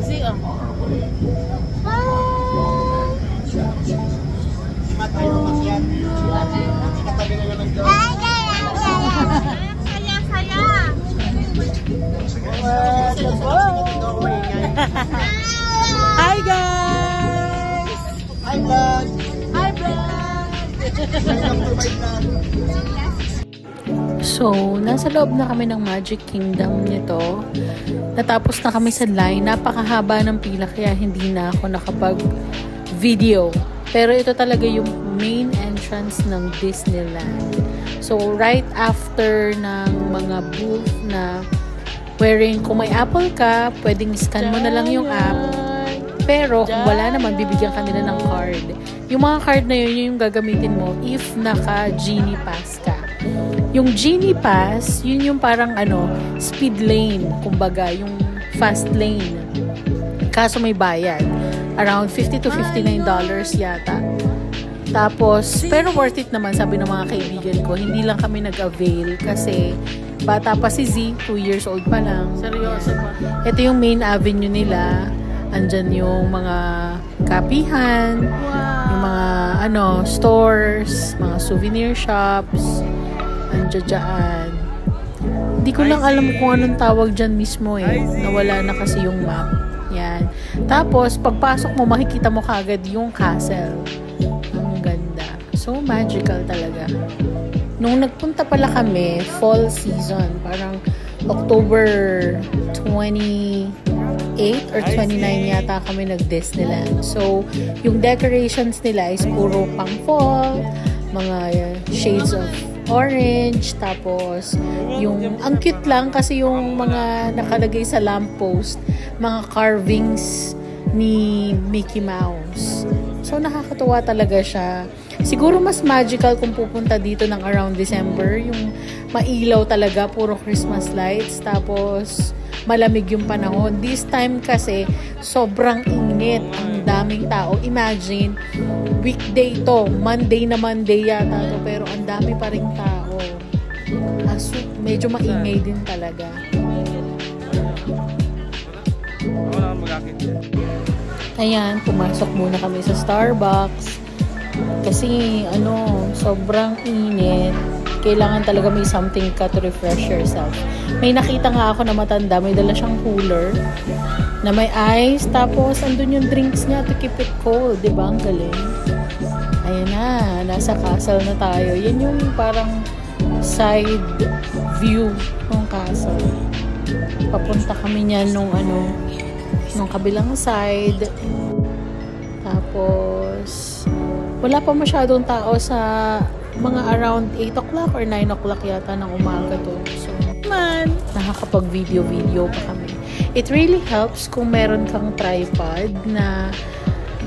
See, Hi guys! Hi vlog! Hi vlog! So, nasa loob na kami ng Magic Kingdom nito. Natapos na kami sa line. Napakahaba ng pila kaya hindi na ako nakapag-video. Pero ito talaga yung main entrance ng Disneyland. So, right after ng mga booth na wherein kung may Apple ka, pwedeng scan mo na lang yung app. Pero kung wala naman, bibigyan ka nila ng card. Yung mga card na yun yung gagamitin mo if naka-Genie Pass ka. Yung Genie Pass, yun yung parang speed lane, kumbaga, yung fast lane. Kaso may bayad. Around $50 to $59 yata. Tapos, pero worth it naman, sabi ng mga kaibigan ko. Hindi lang kami nag-avail kasi bata pa si Z, 2 years old pa lang. Seryoso pa. Ito yung main avenue nila. Andyan yung mga kapihan, yung mga stores, mga souvenir shops. Andyan dyan. Hindi ko lang alam kung anong tawag dyan mismo Nawala na kasi yung map. Yan. Tapos, pagpasok mo, makikita mo kagad yung castle. Ang ganda. So, magical talaga. Nung nagpunta pala kami, fall season, parang October 28 or 29 yata kami nag-Disneyland. So, yung decorations nila is puro pang fall, mga shades of orange, tapos yung ang cute lang kasi yung mga nakalagay sa lamppost, mga carvings ni Mickey Mouse. So, nakakatuwa talaga siya. Siguro mas magical kung pupunta dito ng around December. Yung mailaw talaga, puro Christmas lights. Tapos, malamig yung panahon. This time kasi, sobrang init. Ang daming tao. Imagine, weekday to. Monday na Monday yata to. Pero ang dami pa ring tao. So, medyo maingay din talaga. Ayan, pumasok muna kami sa Starbucks. Kasi, sobrang init. Kailangan talaga may something ka to refresh yourself. May nakita nga ako na matanda, may dala siyang cooler na may ice, tapos andun yung drinks niya to keep it cold. Diba? Ang galing. Ayan na, nasa castle na tayo. Yan yung parang side view ng castle. Papunta kami niyan nung kabilang side. Tapos, wala pa masyadong tao sa mga around 8 o'clock or 9 o'clock yata ng umaga to. So, nakakapag-video pa kami. It really helps kung meron kang tripod na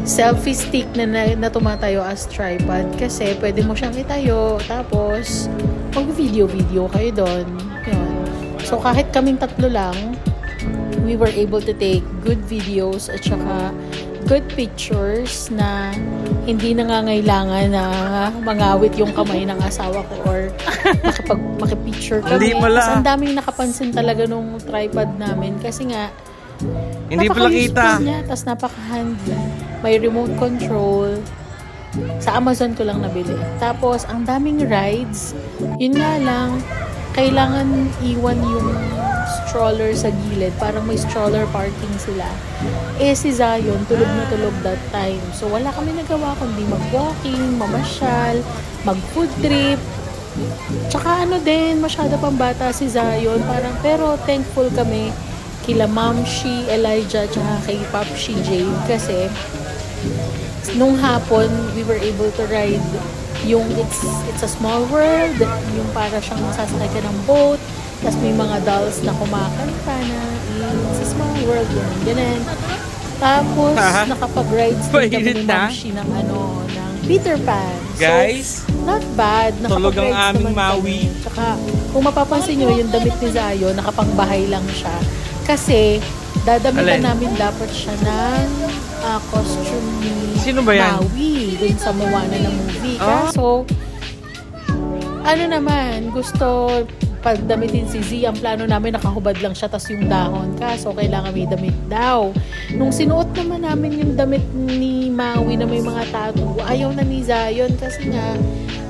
selfie stick na tumatayo as tripod kasi pwede mo siyang itayo tapos mag-video kayo doon. Yun. So, kahit kaming tatlo lang, we were able to take good videos at saka good pictures na hindi nangangailangan na mangawit yung kamay ng asawa ko or makipicture kami. Kasi ang daming nakapansin talaga nung tripod namin kasi nga hindi pala kita niya, tas napaka-handy. May remote control. Sa Amazon ko lang nabili. Tapos ang daming rides. Yun nga lang, kailangan iwan yung stroller sa gilid. Parang may stroller parking sila. Si Zion, tulog na tulog that time. So, wala kami nagawa kundi mag-walking, mamasyal, mag-food trip. Tsaka din, masyado pang bata si Zion. Pero thankful kami kila Ma'am Shi, Elijah, tsaka kay Pop Shi Jade. Kasi, nung hapon, we were able to ride yung It's a Small World, yung para siyang masasakay ka ng boat, tapos may mga dolls na kumakanta na It's a Small World, ganun. Tapos, nakapag-rides din kami ni Ma'am Shi ng Peter Pan. Guys, so, not bad. tulog ang aming Maui. Tsaka, kung mapapansin nyo, yung damit ni Zayo, nakapangbahay lang siya. Kasi, dadamitan namin dapat siya ng costume ni Maui dun sa Moana na movie. So, gusto pagdamitin si Z. Ang plano namin, nakahubad lang siya, tas yung dahon. Kaso, kailangan may damit daw. Nung sinuot naman namin yung damit ni Maui na may mga tattoo, ayaw na ni Zion kasi nga,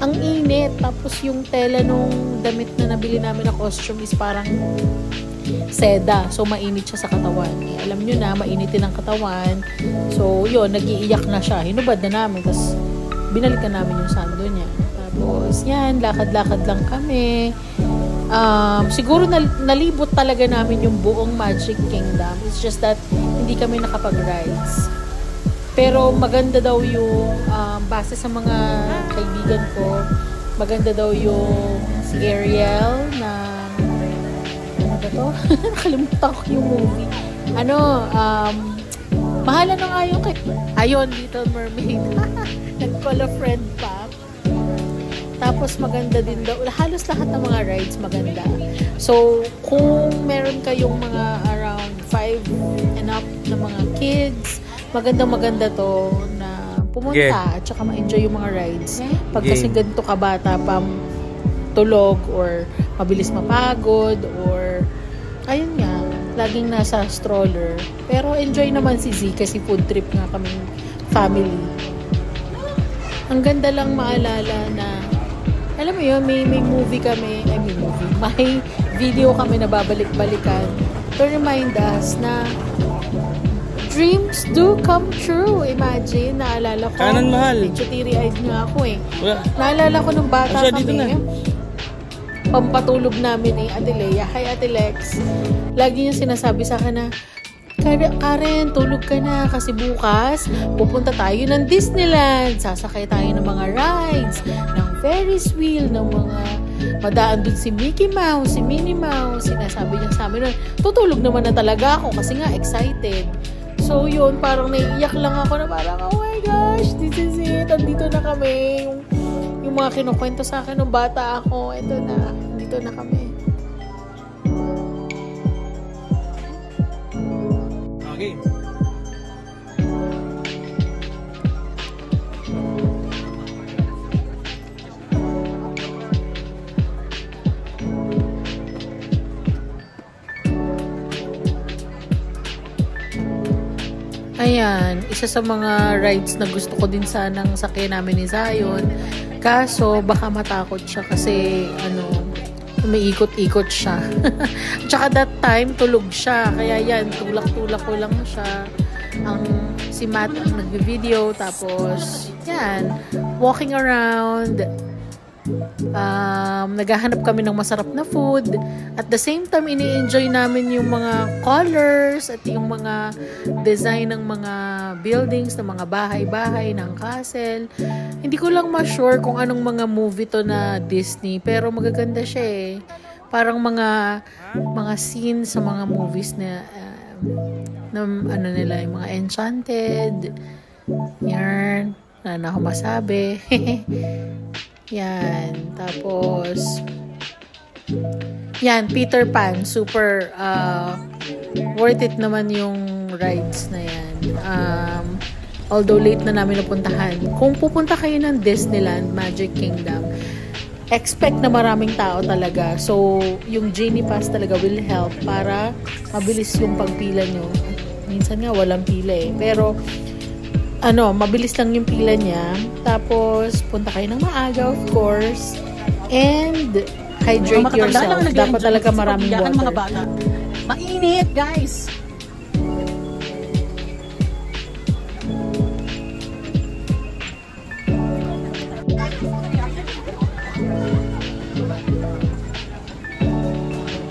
ang init. Tapos yung tela nung damit na nabili namin na costume is parang seda. So, mainit siya sa katawan. Eh, alam nyo na, mainitin ang katawan. So, yun, nag-iiyak na siya. Hinubad na namin. Tapos, binalikan namin yung sando niya. Tapos, yan, lakad-lakad lang kami. Siguro nalibot talaga namin yung buong Magic Kingdom. It's just that, hindi kami nakapag-rides. Pero, maganda daw yung, base sa mga kaibigan ko, maganda daw yung si Ariel na to? Nakalimutan ko yung movie. Mahala na nga yung ayun, Little Mermaid. Nag-call a friend pa. Tapos maganda din daw. Halos lahat ng mga rides maganda. So, kung meron kayong mga around 5 and up na mga kids, maganda to na pumunta at saka ma-enjoy yung mga rides. Pag kasi ganito ka bata pa tulog or mabilis mapagod or ayun nga, laging nasa stroller. Pero enjoy naman si Z kasi food trip nga kaming family. Ang ganda lang maalala na, alam mo yun, may movie kami, may video kami na babalik-balikan to remind us na dreams do come true. Imagine, naalala ko. Kanan mahal. Medyo teary-eyed nga ako eh. Naalala ko nung bata kami. Pampatulog namin Ate Lea. Hi Ate Lex. Lagi niya sinasabi sa akin na, Karen, tulog ka na kasi bukas pupunta tayo ng Disneyland. Sasakay tayo ng mga rides, ng Ferris wheel, ng mga madaan dun si Mickey Mouse, si Minnie Mouse. Sinasabi niya sa amin nun. Tutulog naman na talaga ako kasi nga excited. So yun, parang naiiyak lang ako na parang, oh my gosh, this is it. Andito na kami. Yung mga kinukwento sa akin nung bata ako, eto na, dito na kami. Okay. Ayan, isa sa mga rides na gusto ko din sanang sakyan namin ni Zion. Kaso, baka matakot siya kasi, umiikot-ikot siya. Tsaka that time, tulog siya. Kaya yan, tulak-tulak ko lang siya. Si Matt ang nag-video. Tapos, yan, walking around. Naghahanap kami ng masarap na food. At the same time, ini-enjoy namin yung mga colors at yung mga design ng mga buildings, ng mga bahay-bahay, ng castle. Hindi ko lang ma-sure kung anong mga movie to na Disney, pero magaganda siya eh. Parang mga scenes sa mga movies na nila, yung mga Enchanted. Yan. Wala na ako masabi. Yan. Tapos, yan, Peter Pan. Super worth it naman yung rides na yan. Although late na namin napuntahan. Kung pupunta kayo ng Disneyland, Magic Kingdom, expect na maraming tao talaga. So, yung Genie Pass talaga will help para mabilis yung pagpila nyo. Minsan nga walang pila eh. Pero, mabilis lang yung pila niya. Tapos, punta kayo ng maaga, of course. And, hydrate yourself. Dapat talaga maraming water. Mga bata. Mainit, guys!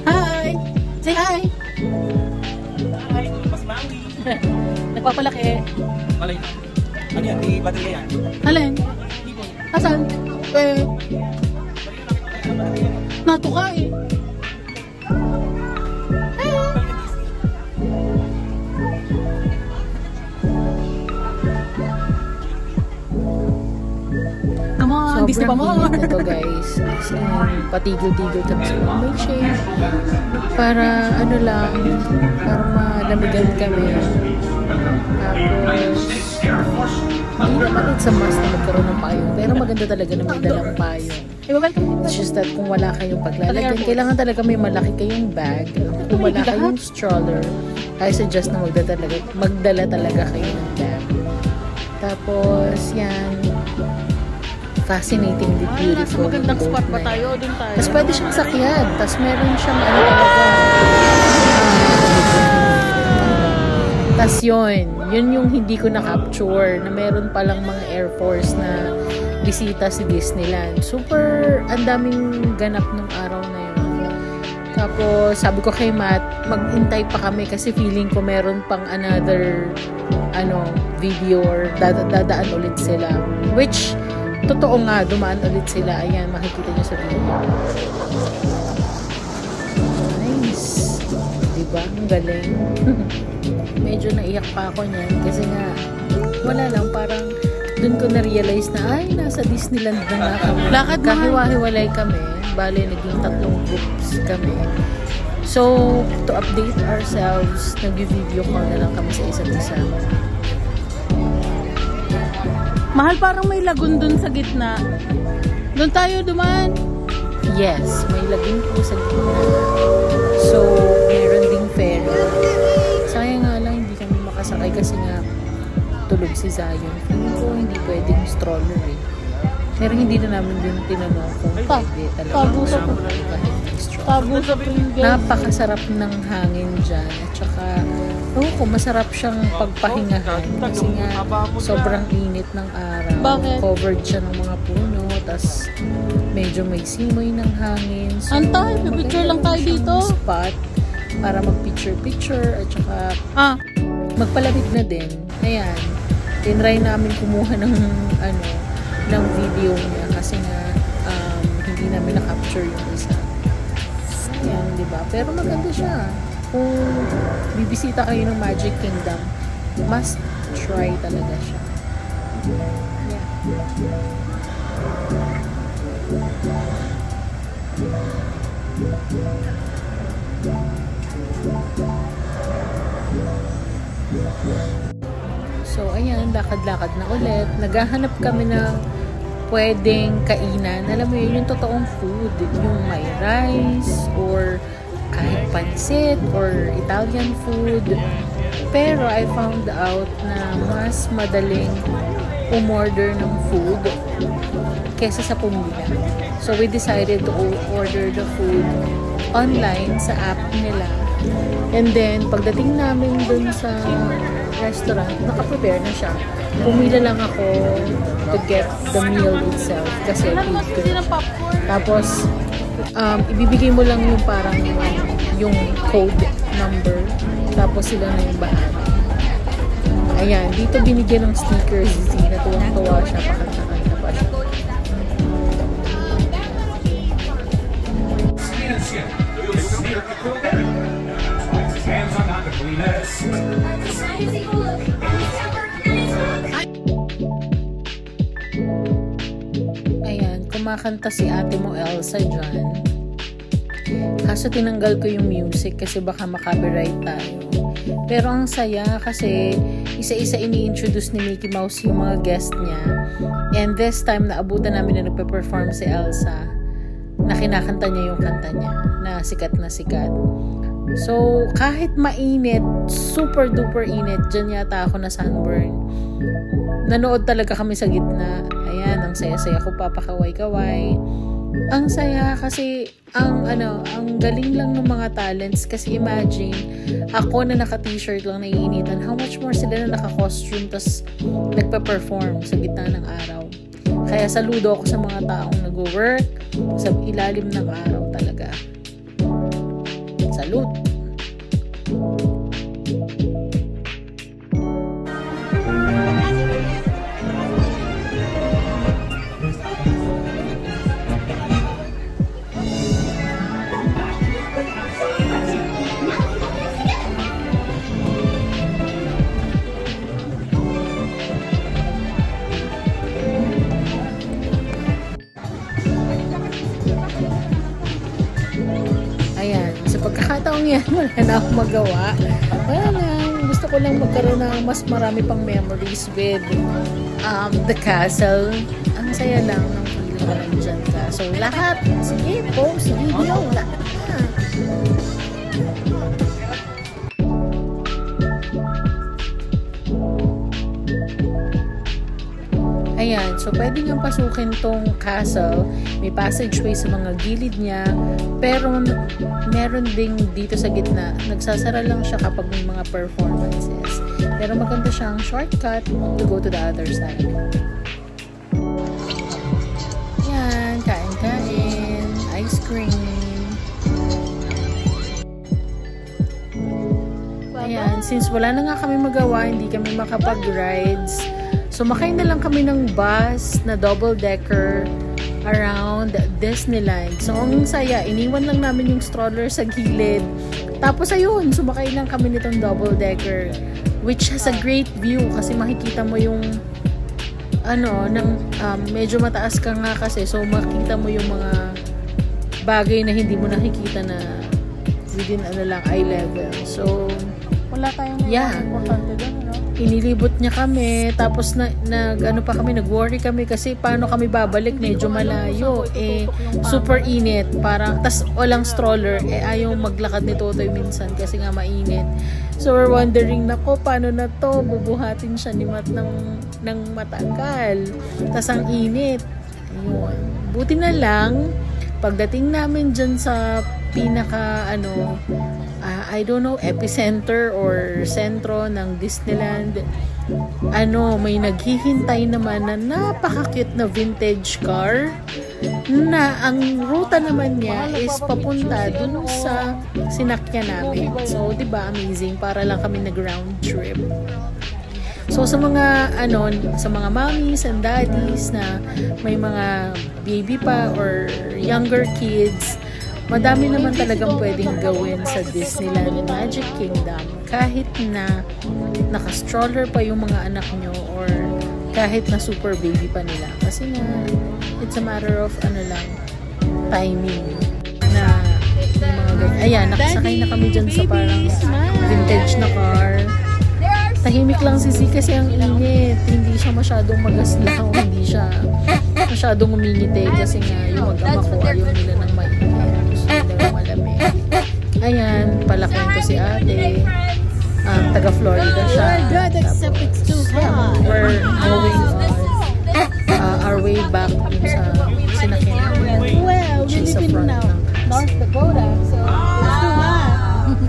Hi! Say hi! Hi, Mas Maui. Nagpapalaki. Malay. Ano yan? Di baterya yan? Alin? Asan? Nato ka eh. Come on, Disney pa mo. Sobrang init na to, guys. Kasi patigil-tigil kami sa mga may shade. Para para malamigan kami. Tapos Hindi naman it's a must na magkaroon ng payong. Pero maganda talaga na may dalang payong. It's just that kung wala kayong paglalagyan, kailangan talaga may malaki kayong bag. Kung wala kayong stroller, I suggest na magdala talaga kayo ng bag. Tapos, yan. Fascinatingly beautiful. Magandang spot pa tayo. Doon tayo. Tapos pwede siyang sakyan. Tapos meron siyang ano talaga. Tapos yun yung hindi ko na-capture na meron palang mga Air Force na bisita si Disneyland. Super, ang daming ganap nung araw na yun. Tapos sabi ko kay Matt, mag-intay pa kami kasi feeling ko meron pang another video or dadaan ulit sila. Which, totoo nga, dumaan ulit sila. Ayan, makikita nyo sa video. Nice. Diba? Ang galing. Medyo naiyak pa ako niyan kasi nga, wala lang, parang dun ko na-realize na, ay, nasa Disneyland na nga kami. Lakad na. Kahiwa-hiwalay kami. Bale, naging 3 groups kami. So, to update ourselves, nag-video call na lang kami sa isa't isa. Mahal, parang may lagoon dun sa gitna. Doon tayo dumaan. Yes, may lagoon po sa gitna. So, meron ding ferry. Sayang nga lang, hindi kami makasakay kasi nga tulog si Zion. So, hindi pwedeng stroller eh. Pero hindi na namin din tinanong kung pwede talaga. Tabusap yung Napakasarap ng hangin dyan. At saka, masarap siyang pagpahingahan. Kasi nga, sobrang init ng araw. Bakit? Covered siya ng mga puno. Tapos, medyo may simoy ng hangin. So, Antay, picture lang tayo dito. Spot para mag-picture-picture. At saka, magpalamig na din. Ayan. Tinry namin kumuha ng video niya. Kasi nga, hindi namin na-capture yung isa. Ayan, diba? Pero maganda siya. Kung bibisita kayo ng Magic Kingdom, must try talaga siya. Yeah. So, ayan, lakad-lakad na ulit. Naghahanap kami ng pwedeng kainan. Alam mo yun, yung totoong food. Yung may rice, or kahit pansit, or Italian food. Pero I found out na mas madaling umorder ng food kesa sa pumila. So, we decided to order the food online sa app nila. And then, pagdating namin dun sa restaurant, nakaprepare na siya. Pumila lang ako to get the meal itself kasi tapos ibibigay mo lang yung parang yung code number tapos sila na yung bahala. Ayan, dito binigyan ng stickers, natuwang-tuwa siya, pakanta-kanta pa siya. Ayan, kumakanta si ate mo Elsa dyan. Kaso tinanggal ko yung music kasi baka makapiright tayo. Pero ang saya kasi isa-isa ini-introduce ni Mickey Mouse yung mga guest niya. And this time, naabutan namin na nagpe-perform si Elsa na kinakanta niya yung kanta niya na sikat na sikat. So, kahit mainit, super duper init, dyan yata ako na sunburn. Nanood talaga kami sa gitna. Ayan, ang saya-saya ko, papakaway-kaway. Ang saya kasi ang galing lang ng mga talents kasi imagine ako na naka-t-shirt lang naiinitan, how much more sila na naka-costume tas nagpe-perform sa gitna ng araw. Kaya saludo ako sa mga taong nag-work sa ilalim ng araw talaga. Salute! Ayan, sa pagkakataong yan, wala na akong magawa. Wala lang, gusto ko ko lang magkaroon ng mas marami pang memories with the castle. Ang saya lang ng feeling ko nandyan ka. So, lahat. Sige, post, video, lahat na. Ayan, so pwede nga pasukin tong castle. May passageway sa mga gilid niya. Pero meron ding dito sa gitna. Nagsasara lang siya kapag may mga performances. Pero maganda siyang shortcut to go to the other side. Ayan, kain-kain. Ice cream. Ayan, since wala na nga kami magawa, hindi kami makapag-rides. Sumakay na lang kami ng bus na double-decker around Disneyland. So, ang saya, iniwan lang namin yung stroller sa gilid. Tapos, ayun, sumakay lang kami nitong double-decker, which has a great view kasi makikita mo yung medyo mataas ka nga kasi. So, makikita mo yung mga bagay na hindi mo nakikita na within eye level. So, Wala tayong importante doon, no? Inilibot niya kami, tapos nag-worry kami kasi paano kami babalik, medyo malayo, super init, parang, tas walang stroller, ayaw maglakad ni Totoy minsan kasi nga mainit. So we're wondering, nako, paano na to, bubuhatin siya ni Matt ng matagal, tas ang init. Ayun. Buti na lang, pagdating namin dyan sa pinaka, I don't know, epicenter or sentro ng Disneyland, may naghihintay naman na napaka-cute na vintage car na ang ruta naman niya is papunta dun sa sinakyan namin. So, diba, amazing, para lang kami nag-round trip. So, sa mga mommies and daddies na may mga baby pa or younger kids, madami naman talagang pwedeng gawin sa Disneyland Magic Kingdom kahit na naka-stroller pa yung mga anak nyo or kahit na super baby pa nila. Kasi nga, it's a matter of timing na yung mga ganyan. Ayan, nakasakay na kami dyan sa parang vintage na car. Tahimik lang si Z kasi ang init. Hindi siya masyadong magaslaw. Hindi siya masyadong umingiti kasi nga yung mag-ama ko ayaw nila ng mainit. Gusto nila malamig. Ayan, palakwento si ate. Taga Florida siya. Good, except it's too hot. We're going our way back sa sinakyan namin. Well, we live in North Dakota, so it's too hot.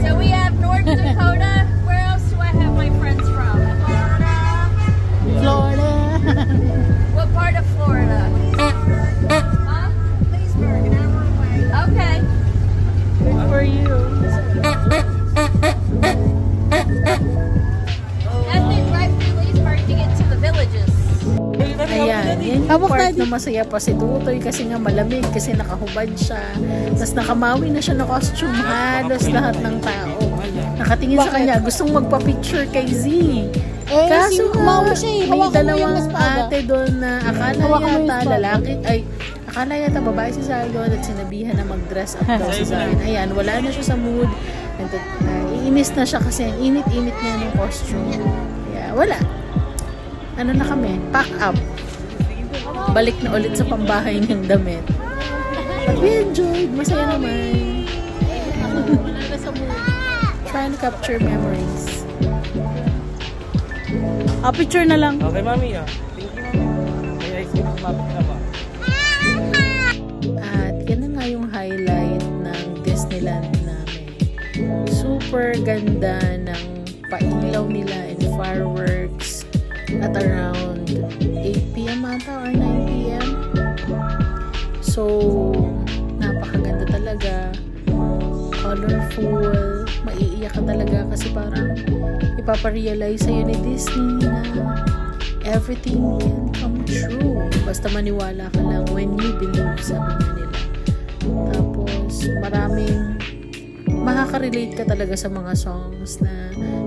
So we have North Dakota. Where else do I have my friends from? Florida. What part of Florida? Huh? Leesburg, an hour away. Okay. Good for you. Have to drive through Leesburg to get to the villages. Ayan, yan yung part na masaya pa si Tutoy kasi nga malamig kasi nakahubad siya. Tapos nakamawi na siya na costume, halos lahat ng tao nakatingin sa kanya, gustong magpa-picture kay Z. Kaso may dalawang ate doon na akala yata lalaki, akala yata babae si Zay doon at sinabihan na mag-dress up daw si Zay. Ayan, wala na siya sa mood. Iinis na siya kasi ang init-init niya ng costume. Kaya wala. Na kami, pack up. Balik na ulit sa pambahay niyang damit. But we enjoyed. Masaya naman. Wala na sa mood. Trying to capture memories. Picture na lang. Okay, mami. Thank you, mami. May ice cream kumapit na ba? At yan na nga yung highlight ng Disneyland namin. Super ganda ng pailaw nila and fireworks at around 8 p.m. ata or 9 p.m. So, napakaganda talaga. Colorful. Maiiyak ka talaga kasi parang ipaparealize sa'yo ni Disney na everything can come true. Basta maniwala ka lang when you believe, sabi nga nila. Tapos, maraming makaka-relate ka talaga sa mga songs na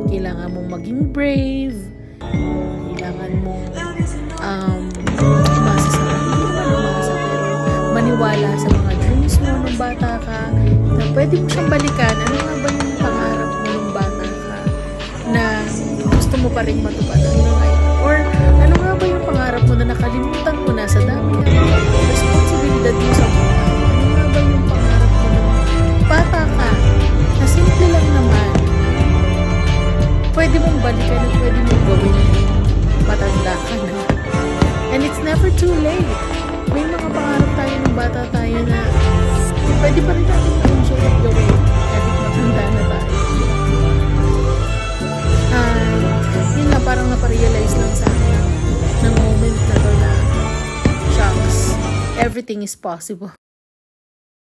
kailangan mong maging brave, kailangan mong umasa sa pero maniwala sa mga dreams mo nung bata ka na pwede mo siyang balikan. Ano nga ba yung pangarap mo nung bata ka na pa rin matupad hanggang ngayon? Or ano nga ba yung pangarap mo na nakalimutan mo na sa dami ng responsibilidad mo sa buhay? Ano nga ba yung pangarap mo na bata ka, na simple lang naman, pwede mong balikan at pwede mong gawin matanda ka na. And it's never too late. May mga pangarap tayo ng bata tayo na pwede pa rin natin na-enjoy at gawin kahit matanda na tayo. Yun na, parang naparealize lang sa akin ng moment na to na, shucks, everything is possible.